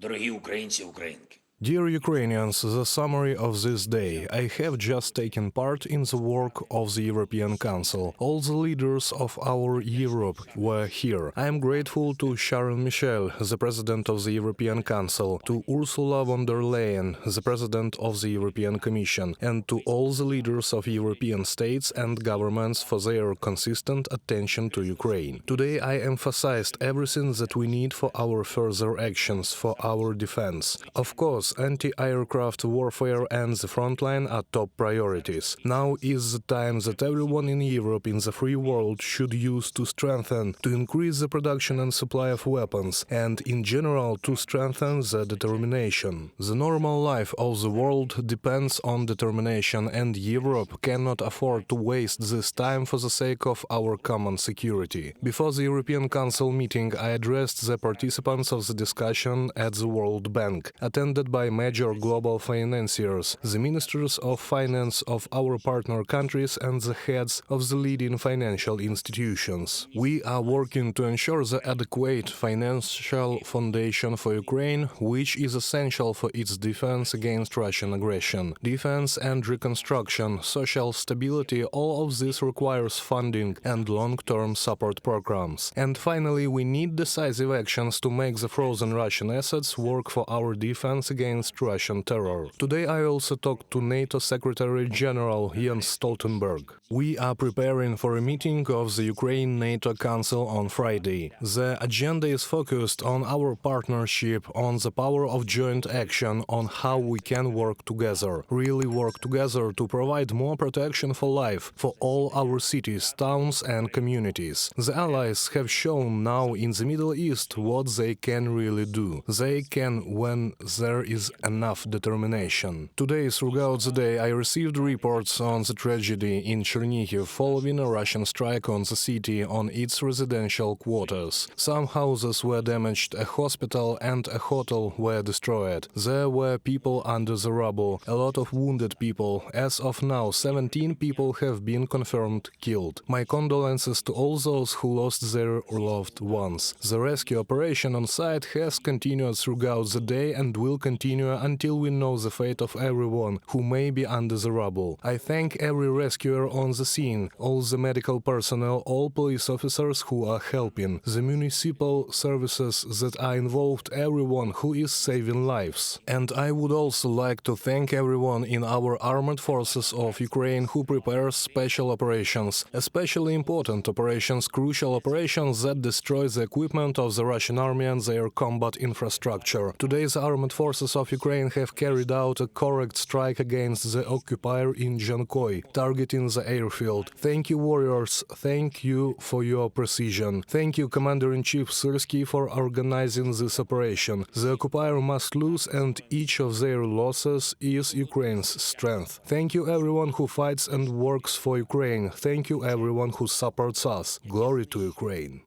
Дорогі українці, українки. Dear Ukrainians, the summary of this day. I have just taken part in the work of the European Council. All the leaders of our Europe were here. I am grateful to Charles Michel, the President of the European Council, to Ursula von der Leyen, the President of the European Commission, and to all the leaders of European states and governments for their consistent attention to Ukraine. Today I emphasized everything that we need for our further actions, for our defense. Of course, anti-aircraft warfare and the frontline are top priorities. Now is the time that everyone in Europe, in the free world, should use to strengthen, to increase the production and supply of weapons, and in general to strengthen the determination. The normal life of the world depends on determination, and Europe cannot afford to waste this time for the sake of our common security. Before the European Council meeting, I addressed the participants of the discussion at the World Bank, attended by major global financiers, the ministers of finance of our partner countries and the heads of the leading financial institutions. We are working to ensure the adequate financial foundation for Ukraine, which is essential for its defense against Russian aggression. Defense and reconstruction, social stability, all of this requires funding and long-term support programs. And finally, we need decisive actions to make the frozen Russian assets work for our defense against Russian terror. Today I also talked to NATO Secretary General Jens Stoltenberg. We are preparing for a meeting of the Ukraine-NATO Council on Friday. The agenda is focused on our partnership, on the power of joint action, on how we can work together, really work together to provide more protection for life for all our cities, towns and communities. The allies have shown now in the Middle East what they can really do. They can when there is enough determination. Today, throughout the day, I received reports on the tragedy in Chernihiv following a Russian strike on the city on its residential quarters. Some houses were damaged, a hospital and a hotel were destroyed. There were people under the rubble, a lot of wounded people. As of now, 17 people have been confirmed killed. My condolences to all those who lost their loved ones. The rescue operation on site has continued throughout the day and will continue until we know the fate of everyone who may be under the rubble. I thank every rescuer on the scene, all the medical personnel, all police officers who are helping, the municipal services that are involved, everyone who is saving lives. And I would also like to thank everyone in our armed forces of Ukraine who prepares special operations, especially important operations, crucial operations that destroy the equipment of the Russian army and their combat infrastructure. Today's armed forces of Ukraine have carried out a correct strike against the Occupier in Zelenskyy, targeting the airfield. Thank you, warriors. Thank you for your precision. Thank you, Commander-in-Chief Zelenskyy, for organizing this operation. The Occupier must lose, and each of their losses is Ukraine's strength. Thank you, everyone who fights and works for Ukraine. Thank you, everyone who supports us. Glory to Ukraine.